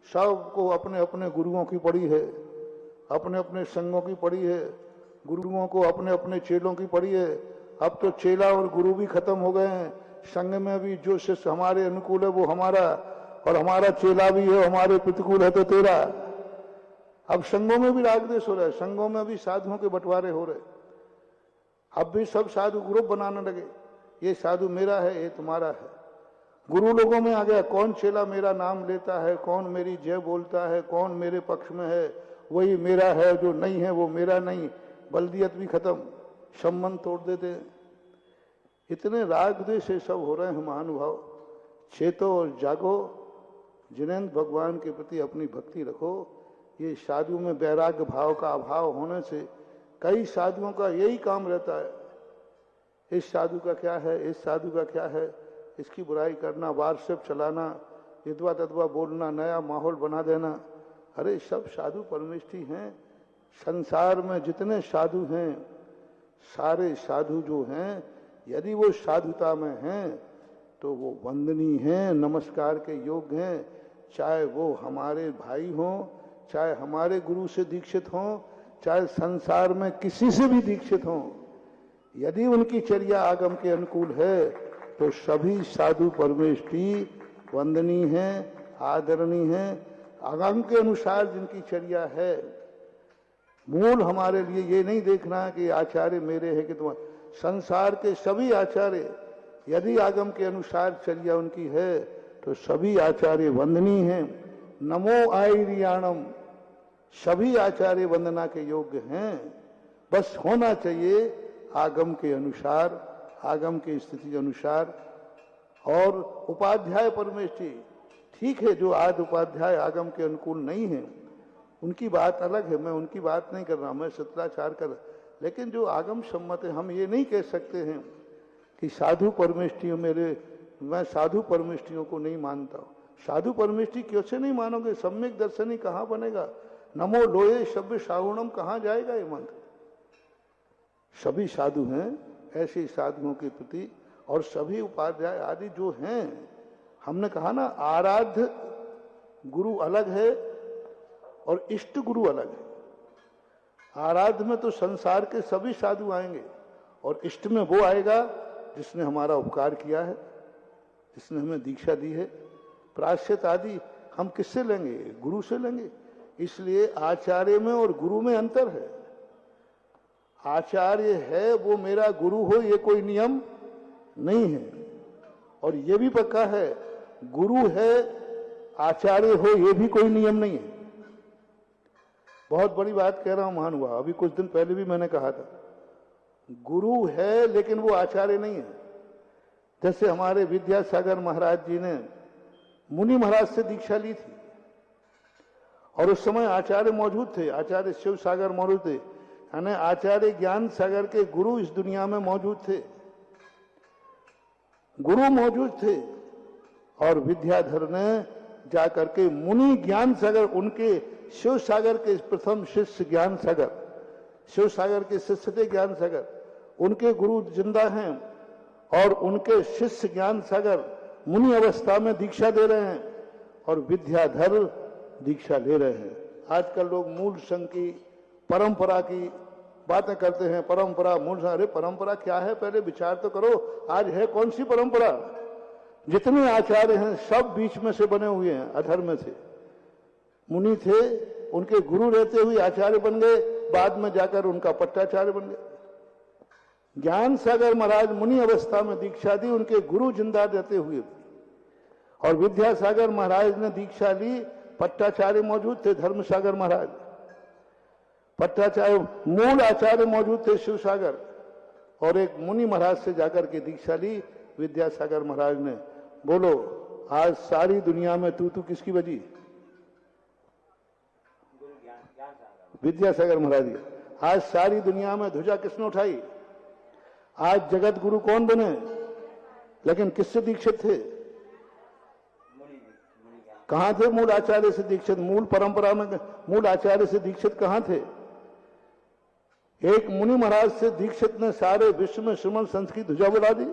सबको अपने अपने गुरुओं की पड़ी है, अपने अपने संगों की पड़ी है, गुरुओं को अपने अपने चेलों की पड़ी है। अब तो चेला और गुरु भी खत्म हो गए हैं, संघ में भी जो शिष्य हमारे अनुकूल है वो हमारा, और हमारा चेला भी है, हमारे प्रतिकूल है तो तेरा। अब संघों में भी राग द्वेष हो रहा है, संघों में भी साधुओं के बंटवारे हो रहे। अब भी सब साधु ग्रुप बनाने लगे, ये साधु मेरा है, ये तुम्हारा है। गुरु लोगों में आ गया, कौन चेला मेरा नाम लेता है, कौन मेरी जय बोलता है, कौन मेरे पक्ष में है, वही मेरा है, जो नहीं है वो मेरा नहीं। बल्दियत भी खत्म, संबंध तोड़ देते हैं। इतने राग द्वेष से सब हो रहे हैं महानुभाव। चेतो और जागो, जिनेंद्र भगवान के प्रति अपनी भक्ति रखो। ये साधु में वैराग्य भाव का अभाव होने से कई साधुओं का यही काम रहता है, इस साधु का क्या है, इस साधु का क्या है, इसकी बुराई करना, वार्षिप चलाना, यदवा तदवा बोलना, नया माहौल बना देना। अरे सब साधु परमेष्ठी हैं। संसार में जितने साधु हैं, सारे साधु जो हैं, यदि वो साधुता में हैं तो वो वंदनीय हैं, नमस्कार के योग्य हैं। चाहे वो हमारे भाई हों, चाहे हमारे गुरु से दीक्षित हों, चाहे संसार में किसी से भी दीक्षित हों, यदि उनकी चर्या आगम के अनुकूल है तो सभी साधु परमेष्ठी वंदनीय हैं, आदरणीय हैं। आगम के अनुसार जिनकी चर्या है, मूल हमारे लिए ये नहीं देखना है कि आचार्य मेरे है कि तुम्हारे। संसार के सभी आचार्य यदि आगम के अनुसार चर्या उनकी है तो सभी आचार्य वंदनीय हैं। नमो आयरियाणम, सभी आचार्य वंदना के योग्य हैं। बस होना चाहिए आगम के अनुसार, आगम की स्थिति के अनुसार। और उपाध्याय परमेष्ठी, ठीक है, जो आज उपाध्याय आगम के अनुकूल नहीं है उनकी बात अलग है, मैं उनकी बात नहीं कर रहा, मैं सत्राचार कर रहा। लेकिन जो आगम सम्मत है, हम ये नहीं कह सकते हैं कि साधु परमेष्ठियों मैं साधु परमेष्ठियों को नहीं मानता हूँ। साधु परमेष्ठी क्यों से नहीं मानोगे? सम्यक दर्शनी कहाँ बनेगा? नमो लोये शब्द साहुणम कहाँ जाएगा ये मंत्र? सभी साधु हैं, ऐसे साधुओं के प्रति। और सभी उपाध्याय आदि जो हैं, हमने कहा ना, आराध्य गुरु अलग है और इष्ट गुरु अलग है। आराध्य में तो संसार के सभी साधु आएंगे और इष्ट में वो आएगा जिसने हमारा उपकार किया है, जिसने हमें दीक्षा दी है। प्रायश्चित आदि हम किससे लेंगे? गुरु से लेंगे। इसलिए आचार्य में और गुरु में अंतर है। आचार्य है वो मेरा गुरु हो, ये कोई नियम नहीं है। और ये भी पक्का है, गुरु है आचार्य हो, ये भी कोई नियम नहीं है। बहुत बड़ी बात कह रहा हूं महानुभाव, अभी कुछ दिन पहले भी मैंने कहा था, गुरु है लेकिन वो आचार्य नहीं है। जैसे हमारे विद्यासागर महाराज जी ने मुनि महाराज से दीक्षा ली थी और उस समय आचार्य मौजूद थे, आचार्य शिव सागर मौजूद थे, यानी आचार्य ज्ञान सागर के गुरु इस दुनिया में मौजूद थे, गुरु मौजूद थे। और विद्याधर ने जाकर के मुनि ज्ञान सागर, उनके शिव सागर के प्रथम शिष्य ज्ञान सागर, शिव सागर के शिष्य थे ज्ञान सागर, उनके गुरु जिंदा हैं और उनके शिष्य ज्ञान सागर मुनि अवस्था में दीक्षा दे रहे हैं और विद्याधर दीक्षा ले रहे हैं। आजकल लोग मूल संघ की परंपरा की बातें करते हैं, परंपरा मूल संघ। अरे परंपरा क्या है, पहले विचार तो करो, आज है कौन सी परंपरा? जितने आचार्य हैं सब बीच में से बने हुए हैं, अधर्म से। मुनि थे, उनके गुरु रहते हुए आचार्य बन गए, बाद में जाकर उनका पट्टाचार्य बन गए। ज्ञान सागर महाराज मुनि अवस्था में दीक्षा दी, उनके गुरु जिंदा रहते हुए। और विद्यासागर महाराज ने दीक्षा ली, पट्टाचार्य मौजूद थे, धर्मसागर महाराज पट्टाचार्य, मूल आचार्य मौजूद थे शिव सागर। और एक मुनि महाराज से जाकर के दीक्षा ली विद्यासागर महाराज ने। बोलो, आज सारी दुनिया में तू किसकी बजी? विद्यासागर महाराज जी। आज सारी दुनिया में ध्वजा किसने उठाई? आज जगत गुरु कौन बने? लेकिन किससे दीक्षित थे? कहां थे मूल आचार्य से दीक्षित? मूल परंपरा में मूल आचार्य से दीक्षित कहां थे? एक मुनि महाराज से दीक्षित ने सारे विश्व में श्रीमंत संत की ध्वजा बढ़ा दी।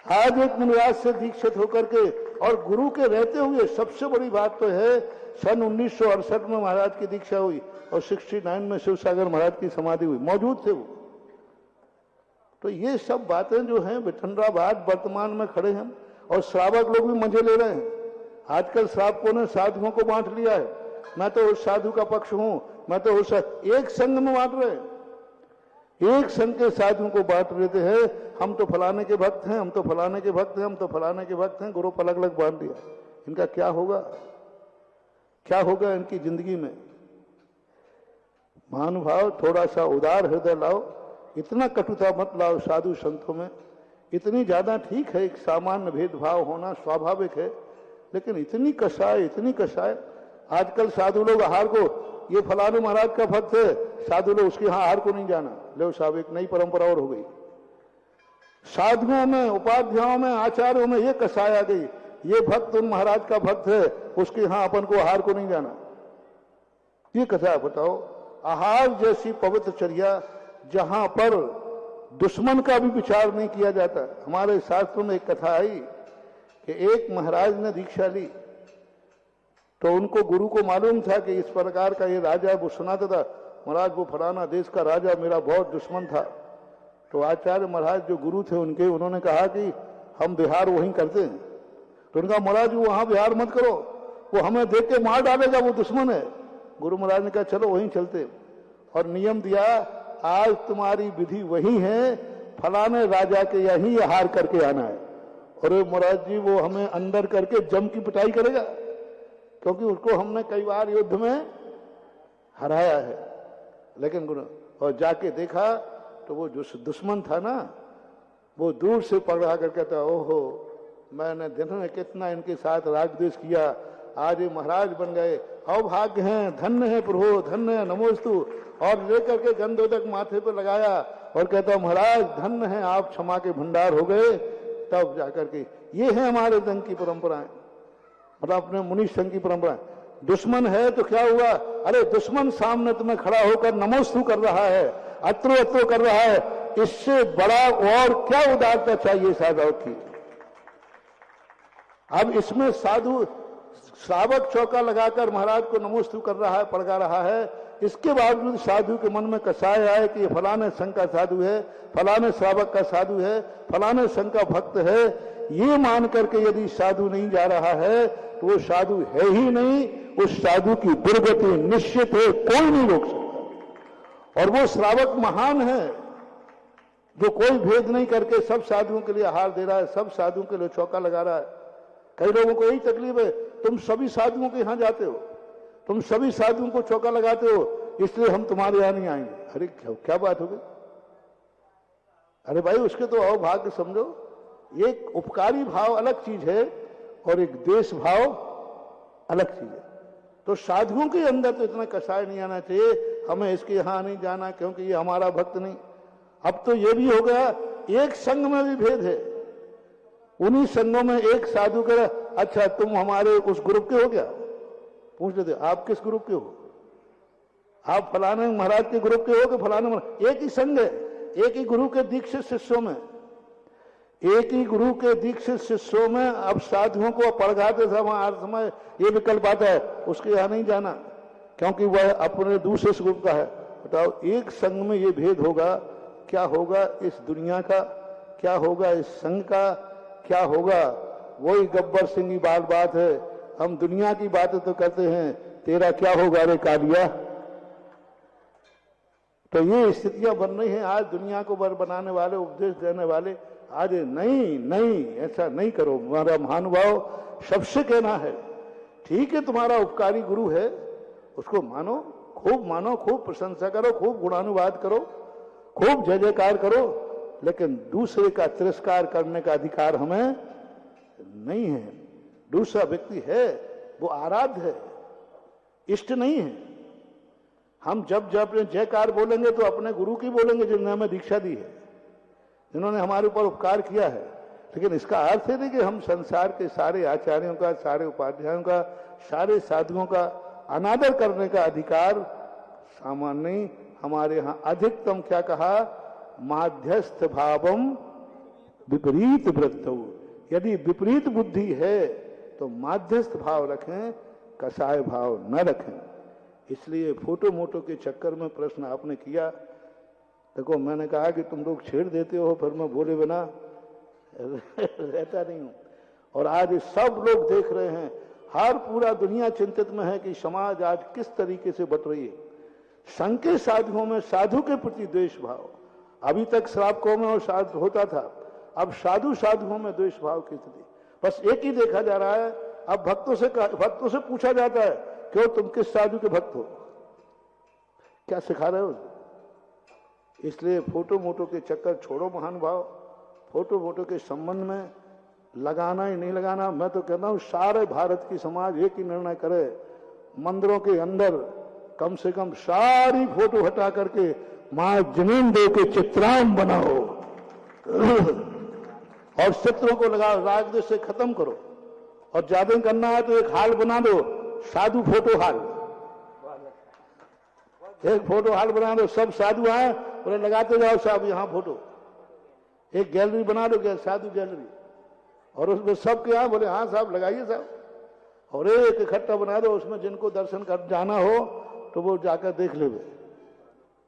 आज एक मुनिराज से दीक्षित होकर के और गुरु के रहते हुए, सबसे बड़ी बात तो है सन 1968 में महाराज की दीक्षा हुई और 69 में शिवसागर महाराज की समाधि हुई, मौजूद थे वो। तो ये सब बातें जो हैं विठंडराबाद वर्तमान में खड़े हैं और श्रावक लोग भी मजे ले रहे हैं। आजकल श्रावकों ने साधुओं को बांट लिया है। मैं तो उस साधु का पक्ष हूं, मैं तो उस एक संघ में बांट रहे हैं, एक संघ के साधुओं को बांट लेते हैं। हम तो फलाने के भक्त हैं, हम तो फलाने के भक्त हैं, हम तो फलाने के भक्त हैं। ग्रुप अलग अलग बांट दिया। इनका क्या होगा, क्या होगा इनकी जिंदगी में? महानुभाव, थोड़ा सा उदार हृदय लाओ, इतना कटुता मत लाओ साधु संतों में। इतनी ज्यादा ठीक है, एक सामान्य भेदभाव होना स्वाभाविक है, लेकिन इतनी कसाय, इतनी कसाय। आजकल साधु लोग आहार को, ये फलाने महाराज का भक्त है, साधु लोग उसके यहाँ आहार को नहीं जाना। लो साहब, एक नई परंपरा और हो गई। साधुओं में, उपाध्यायों में, आचार्यों में ये कसाय आ गई, ये भक्त उन महाराज का भक्त है, उसके यहाँ अपन को आहार को नहीं जाना। ये कसाय बताओ। आहार जैसी पवित्र चर्या जहां पर दुश्मन का भी विचार नहीं किया जाता। हमारे शास्त्रों में एक कथा आई कि एक महाराज ने दीक्षा ली तो उनको, गुरु को मालूम था कि इस प्रकार का ये राजा, वो सुनाता था, महाराज वो फलाना देश का राजा मेरा बहुत दुश्मन था। तो आचार्य महाराज जो गुरु थे उनके, उन्होंने कहा कि हम बिहार वहीं करते हैं। तो उनका, महाराज वो वहां बिहार मत करो, वो हमें देख के मार डालेगा, वो दुश्मन है। गुरु महाराज ने कहा चलो वहीं चलते, और नियम दिया, आज तुम्हारी विधि वही है, फलाने राजा के यहीं हार करके आना है। और महाराज जी वो हमें अंदर करके जम की पिटाई करेगा, क्योंकि उसको हमने कई बार युद्ध में हराया है। लेकिन गुरु, और जाके देखा तो वो जो दुश्मन था ना, वो दूर से पकड़ा कर कहता, ओहो मैंने दिन में कितना इनके साथ राग द्वेष किया, आज ये महाराज बन गए, अभाग्य हैं, धन्य है प्रभु, धन्य है, नमोस्तु। और लेकर के गंधोदक माथे पे लगाया और कहता, महाराज धन्य है, आप क्षमा के भंडार हो गए। तब जाकर के, ये है हमारे संघ की परंपराएं, मतलब अपने मुनि संघ की परंपराएं। दुश्मन है तो क्या हुआ, अरे दुश्मन सामने तुम्हें खड़ा होकर नमोस्तु कर रहा है, अत्रो अत्रो कर रहा है, इससे बड़ा और क्या उदारता चाहिए साधु की। अब इसमें साधु, श्रावक चौका लगाकर महाराज को नमोस्तु कर रहा है, पड़गा रहा है, इसके बावजूद साधु के मन में कसाय आए कि ये फलाने संघ का साधु है, फलाने श्रावक का साधु है, फलाने संघ का भक्त है। ये मान करके यदि साधु नहीं जा रहा है तो वो साधु है ही नहीं, उस साधु की दुर्गति निश्चित है, कोई नहीं रोक सकता। और वो श्रावक महान है जो कोई भेद नहीं करके सब साधुओं के लिए आहार दे रहा है, सब साधुओं के लिए चौका लगा रहा है। कई लोगों को यही तकलीफ है, तुम सभी साधुओं के यहां जाते हो, तुम सभी साधुओं को चौका लगाते हो, इसलिए हम तुम्हारे यहां नहीं आएंगे। अरे क्या बात हो गई? अरे भाई उसके तो अभाग्य समझो। एक उपकारी भाव अलग चीज है और एक देश भाव अलग चीज है। तो साधुओं के अंदर तो इतना कसाय नहीं आना चाहिए, हमें इसके यहां नहीं जाना क्योंकि ये हमारा भक्त नहीं। अब तो ये भी हो गया, एक संघ में भी भेद है। उन्हीं संघों में एक साधु कह, अच्छा तुम हमारे उस ग्रुप के हो क्या? पूछ लेते, आप किस ग्रुप के हो? आप फलाने महाराज के ग्रुप के हो कि फलाने महाराज? एक ही संघ है, एक ही गुरु के दीक्षित शिष्यों में, एक ही गुरु के दीक्षित शिष्यों में। अब साधुओं को पढ़ाते समय ये विकल्प आता है, उसके यहां नहीं जाना क्योंकि वह अपने दूसरे ग्रुप का है। बताओ, एक संघ में ये भेद होगा, क्या होगा इस दुनिया का, क्या होगा इस संघ का, क्या होगा? वही गब्बर सिंह की बात है, हम दुनिया की बातें तो करते हैं, तेरा क्या होगा रे कालिया। तो ये स्थितियां बन रही हैं आज। दुनिया को बनाने वाले, उपदेश देने वाले आज नहीं नहीं, ऐसा नहीं करो। हमारा महानुभाव सबसे कहना है, ठीक है तुम्हारा उपकारी गुरु है, उसको मानो, खूब प्रशंसा करो, खूब गुणानुवाद करो, खूब जय जयकार करो, लेकिन दूसरे का तिरस्कार करने का अधिकार हमें नहीं है। दूसरा व्यक्ति है वो आराध्य है, इष्ट नहीं है। हम जब अपने जयकार बोलेंगे तो अपने गुरु की बोलेंगे जिन्होंने हमें दीक्षा दी है, जिन्होंने हमारे ऊपर उपकार किया है। लेकिन इसका अर्थ है नहीं कि हम संसार के सारे आचार्यों का, सारे उपाध्यायों का, सारे साधुओं का अनादर करने का अधिकार सामान्य नहीं। हमारे यहाँ अधिकतम क्या कहा, माध्यस्थ भावम विपरीत वृत्तौ, यदि विपरीत बुद्धि है तो माध्यस्थ भाव रखें, कसाय भाव न रखें। इसलिए फोटो मोटो के चक्कर में प्रश्न आपने किया, देखो मैंने कहा कि तुम लोग छेड़ देते हो, फिर मैं बोले बिना रहता नहीं हूं। और आज सब लोग देख रहे हैं, हर पूरा दुनिया चिंतित में है कि समाज आज किस तरीके से बट रही है। संघ के साधुओं में साधु के प्रति द्वेष भाव, अभी तक श्रावकों में और साधु होता था, अब साधु साधुओं में द्वेष भाव की स्थिति। बस एक ही देखा जा रहा है, अब भक्तों से पूछा जाता है, क्यों तुम किस साधु के भक्त हो, क्या सिखा रहे हो। इसलिए फोटो मोटो के चक्कर छोड़ो महानुभाव, फोटो मोटो के संबंध में लगाना ही नहीं लगाना। मैं तो कहता हूं सारे भारत की समाज एक ही निर्णय करे, मंदिरों के अंदर कम से कम सारी फोटो हटा करके मां जमीन दे के चित्रांन बनाओ और चित्रों को लगाओ, राग से खत्म करो। और ज्यादा करना है तो एक हाल बना दो, साधु फोटो हाल, एक फोटो हाल बना दो, सब साधु आए बोले लगाते जाओ साहब यहां फोटो। एक गैलरी बना दो, साधु गैलरी, और उसमें सब क्या बोले हाँ साहब लगाइए साहब। और एक इकट्ठा बना दो, उसमें जिनको दर्शन कर जाना हो तो वो जाकर देख ले।